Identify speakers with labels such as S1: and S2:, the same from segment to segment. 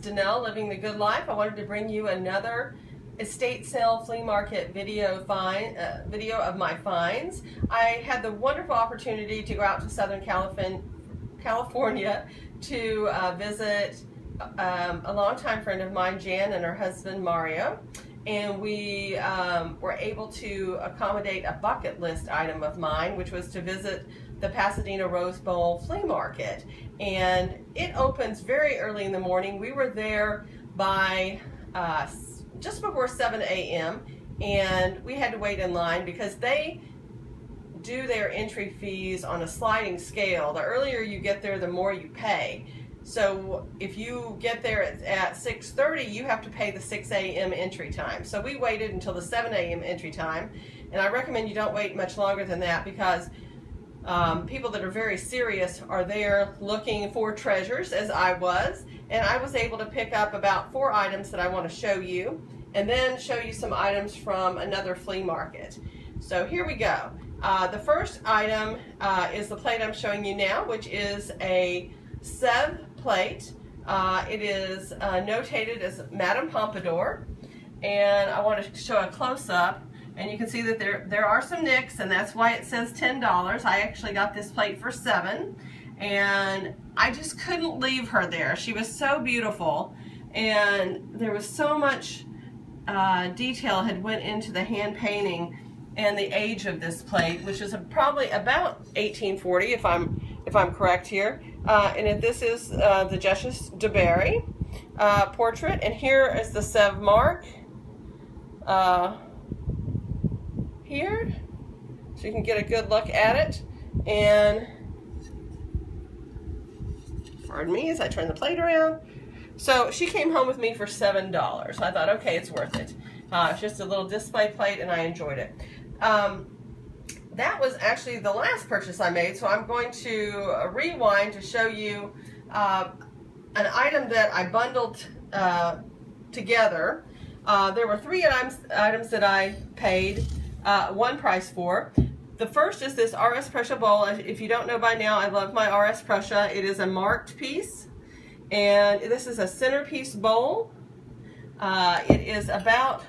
S1: Danelle, Living the Good Life. I wanted to bring you another estate sale flea market video of my finds. I had the wonderful opportunity to go out to Southern California to visit a longtime friend of mine, Jan, and her husband, Mario. And we were able to accommodate a bucket list item of mine, which was to visit the Pasadena Rose Bowl Flea Market. And it opens very early in the morning. We were there by just before 7 a.m. and we had to wait in line because they do their entry fees on a sliding scale. The earlier you get there, the more you pay. So if you get there at 6:30, you have to pay the 6 a.m. entry time. So we waited until the 7 a.m. entry time, and I recommend you don't wait much longer than that because people that are very serious are there looking for treasures, as I was, and I was able to pick up about 4 items that I want to show you, and then show you some items from another flea market. So here we go. The first item is the plate I'm showing you now, which is a Sevres plate. It is notated as Madame Pompadour, and I want to show a close-up, and you can see that there are some nicks, and that's why it says $10. I actually got this plate for $7, and I just couldn't leave her there. She was so beautiful, and there was so much detail had went into the hand painting and the age of this plate, which is probably about 1840 if I'm correct here. And this is the Duchess de Berry portrait, and here is the Sevres mark here, so you can get a good look at it. And pardon me as I turn the plate around. So she came home with me for $7. I thought, okay, it's worth it. It's just a little display plate, and I enjoyed it. That was actually the last purchase I made, so I'm going to rewind to show you an item that I bundled together. There were 3 items that I paid one price for. The first is this RS Prussia bowl. If you don't know by now, I love my RS Prussia. It is a marked piece, and this is a centerpiece bowl. It is about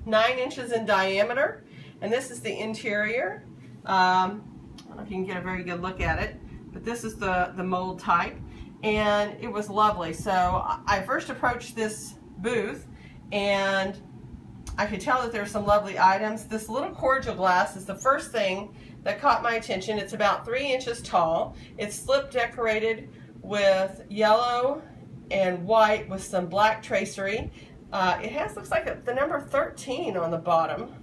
S1: 9 inches in diameter, and this is the interior. I don't know if you can get a very good look at it, but this is the mold type, and it was lovely. So I first approached this booth, and I could tell that there's some lovely items. This little cordial glass is the first thing that caught my attention. It's about 3 inches tall. It's slip decorated with yellow and white with some black tracery. It has, looks like the number 13 on the bottom.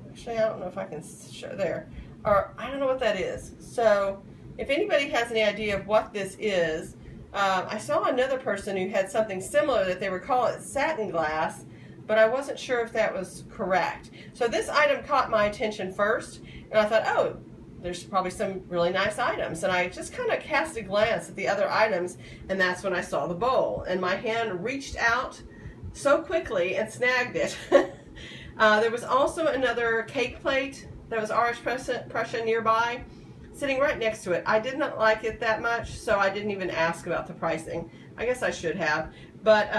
S1: Actually, I don't know if I can show there, or I don't know what that is. So if anybody has any idea of what this is, I saw another person who had something similar that they were calling it satin glass, but I wasn't sure if that was correct. So this item caught my attention first, and I thought, oh, there's probably some really nice items. And I just kind of cast a glance at the other items, and that's when I saw the bowl. And my hand reached out so quickly and snagged it. There was also another cake plate that was RS Prussia nearby, sitting right next to it. I did not like it that much, so I didn't even ask about the pricing. I guess I should have, but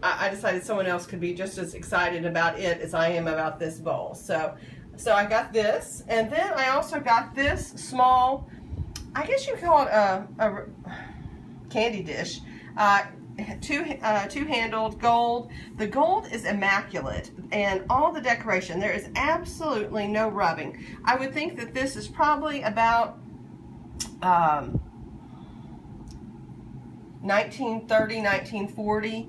S1: I decided someone else could be just as excited about it as I am about this bowl. So I got this, and then I also got this small, I guess you call it a candy dish. Two-handled gold. The gold is immaculate, and all the decoration, there is absolutely no rubbing. I would think that this is probably about 1930, 1940,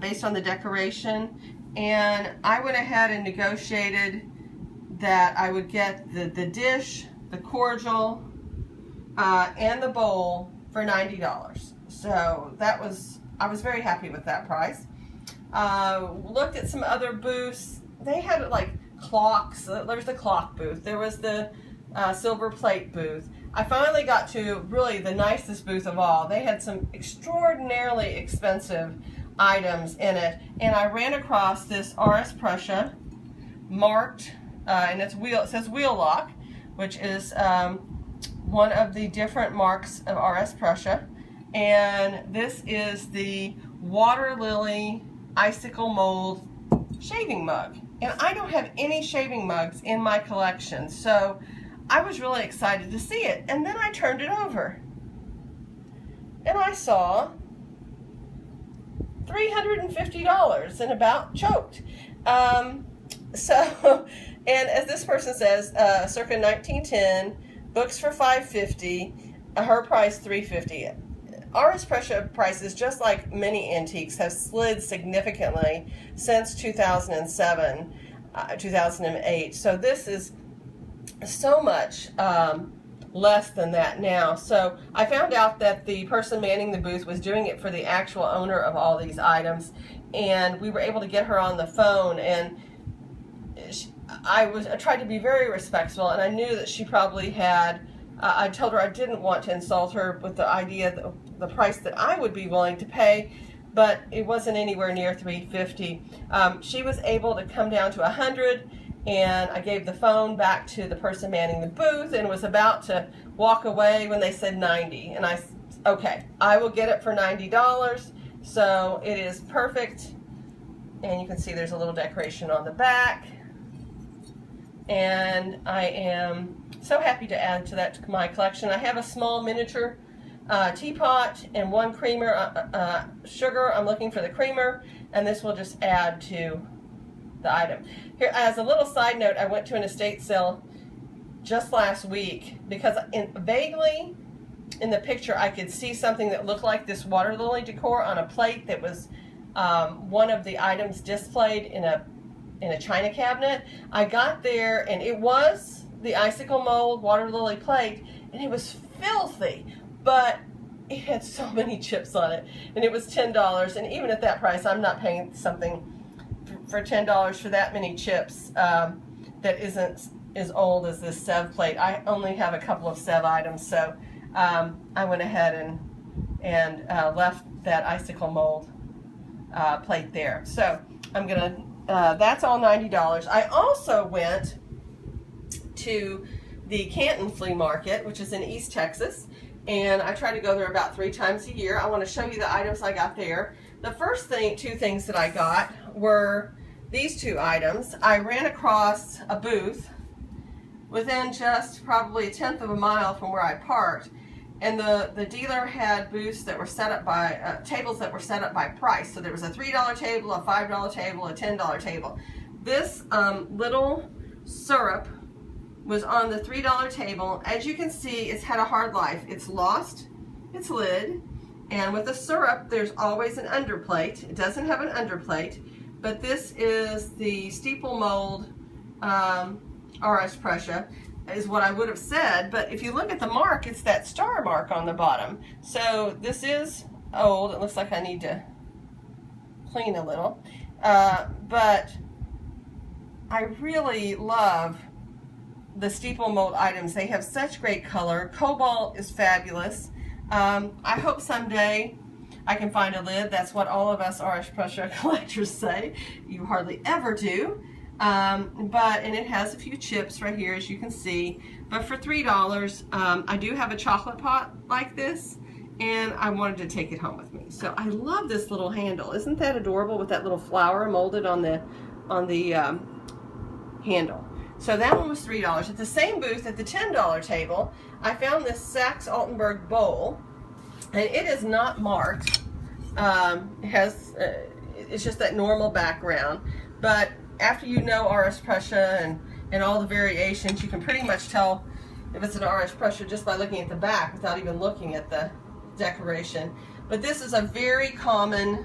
S1: based on the decoration. And I went ahead and negotiated that I would get the dish, the cordial, and the bowl for $90. So that was, I was very happy with that price. Looked at some other booths. They had like clocks. There was the clock booth. There was the silver plate booth. I finally got to really the nicest booth of all. They had some extraordinarily expensive items in it, and I ran across this RS Prussia marked, and it says wheel lock, which is one of the different marks of RS Prussia. and this is the Water Lily Icicle Mold shaving mug. And I don't have any shaving mugs in my collection, so I was really excited to see it. And then I turned it over, and I saw $350 and about choked. So, and as this person says, circa 1910, books for $5.50, her price $3.50. RS Prussia prices, just like many antiques, have slid significantly since 2007, 2008. So this is so much less than that now. So I found out that the person manning the booth was doing it for the actual owner of all these items, and we were able to get her on the phone, and I tried to be very respectful, and I knew that she probably had, I told her I didn't want to insult her with the idea that the price that I would be willing to pay, but it wasn't anywhere near $350. She was able to come down to $100, and I gave the phone back to the person manning the booth and was about to walk away when they said $90, and I said, okay, I will get it for $90. So it is perfect, and you can see there's a little decoration on the back, and I am so happy to add to that to my collection. I have a small miniature teapot and one creamer, sugar. I'm looking for the creamer, and this will just add to the item. Here, as a little side note, I went to an estate sale just last week because vaguely in the picture I could see something that looked like this water lily decor on a plate that was one of the items displayed in a china cabinet. I got there, and it was the icicle mold water lily plate, and it was filthy, but it had so many chips on it, and it was $10, and even at that price I'm not paying something for $10 for that many chips that isn't as old as this Sev plate. I only have a couple of Sev items, so I went ahead and left that icicle mold plate there. So I'm gonna that's all $90. I also went to the Canton Flea Market, which is in East Texas, and I try to go there about 3 times a year. I want to show you the items I got there. The first two things that I got were these 2 items. I ran across a booth within just probably 1/10 of a mile from where I parked, and the dealer had booths that were set up by tables that were set up by price. So there was a $3 table, a $5 table, a $10 table. This little syrup was on the $3 table. As you can see, it's had a hard life. It's lost its lid, and with the syrup there's always an underplate. It doesn't have an underplate, but this is the steeple mold RS Prussia is what I would have said, but if you look at the mark, it's that star mark on the bottom. So this is old. It looks like I need to clean a little, but I really love the steeple mold items. They have such great color. Cobalt is fabulous. I hope someday I can find a lid. That's what all of us RS Prussia collectors say. You hardly ever do. And it has a few chips right here, as you can see. But for $3, I do have a chocolate pot like this, and I wanted to take it home with me. So I love this little handle. Isn't that adorable, with that little flower molded on the handle? So that one was $3. At the same booth, at the $10 table, I found this Sachs-Altenburg bowl, and it is not marked. It's just that normal background, but after you know RS Prussia and all the variations, you can pretty much tell if it's an RS Prussia just by looking at the back without even looking at the decoration. But this is a very common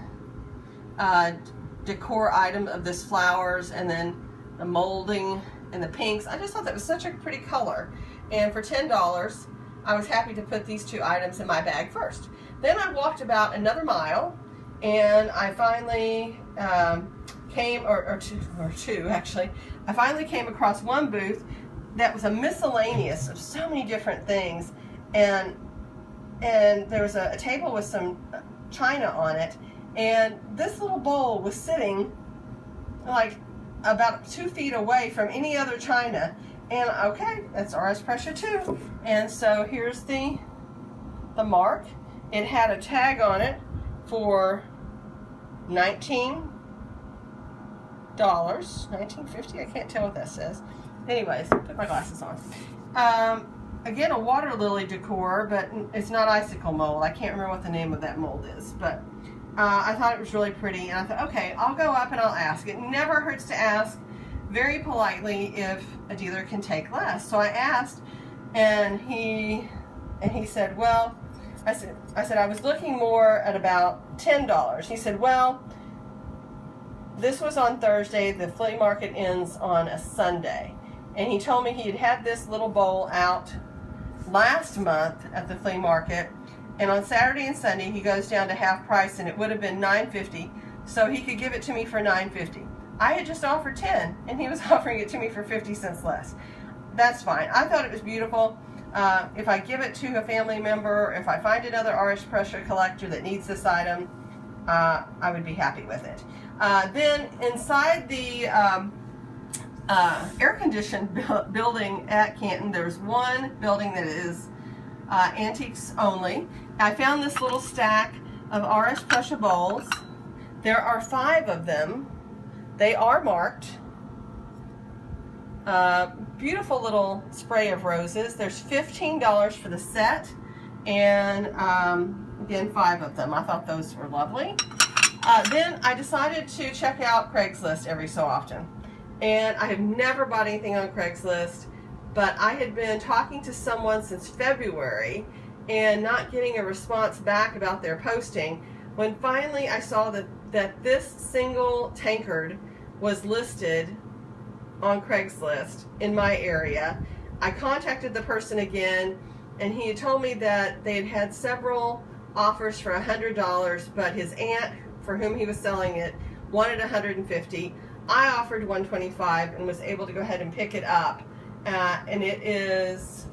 S1: decor item of this flowers and then the molding and the pinks. I just thought that was such a pretty color, and for $10 I was happy to put these 2 items in my bag first. Then I walked about another mile, and I finally I finally came across one booth that was a miscellaneous of so many different things, and there was a table with some china on it, and this little bowl was sitting like about 2 feet away from any other china, and okay, that's RS Prussia too. And so here's the mark, It had a tag on it for $19, $19.50. I can't tell what that says. Anyways, put my glasses on. Again, a water lily decor, but it's not icicle mold. I can't remember what the name of that mold is, but I thought it was really pretty, and I thought, okay, I'll go up and I'll ask. It never hurts to ask very politely if a dealer can take less. So I asked, and he said, well, I said I was looking more at about $10. He said, well, this was on Thursday. The flea market ends on a Sunday. And he told me he had this little bowl out last month at the flea market, and on Saturday and Sunday he goes down to half price, and it would have been $9.50, so he could give it to me for $9.50. I had just offered $10, and he was offering it to me for 50 cents less. That's fine. I thought it was beautiful. If I give it to a family member, if I find another RS Prussia collector that needs this item, I would be happy with it. Then inside the air-conditioned building at Canton, there's one building that is antiques only. I found this little stack of RS Prussia bowls. There are 5 of them. They are marked. Beautiful little spray of roses. There's $15 for the set, and again, 5 of them. I thought those were lovely. Then I decided to check out Craigslist every so often. And I have never bought anything on Craigslist, but I had been talking to someone since February and not getting a response back about their posting. When finally I saw that this single tankard was listed on Craigslist in my area, I contacted the person again, and he had told me that they had had several offers for $100, but his aunt, for whom he was selling it, wanted $150. I offered $125 and was able to go ahead and pick it up, and it is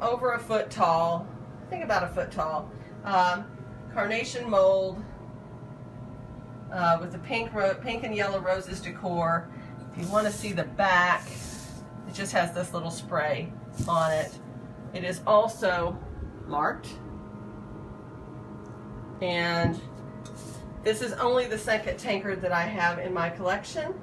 S1: over a foot tall, I think about a foot tall, carnation mold with the pink and yellow roses decor. If you want to see the back, it just has this little spray on it. It is also marked, and this is only the second tankard that I have in my collection,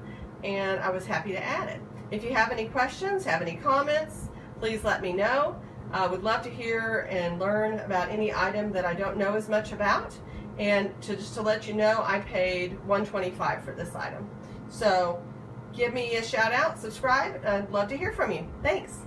S1: and I was happy to add it. If you have any questions, have any comments, please let me know. I would love to hear and learn about any item that I don't know as much about. And just to let you know, I paid $125 for this item. So give me a shout out, subscribe, and I'd love to hear from you. Thanks.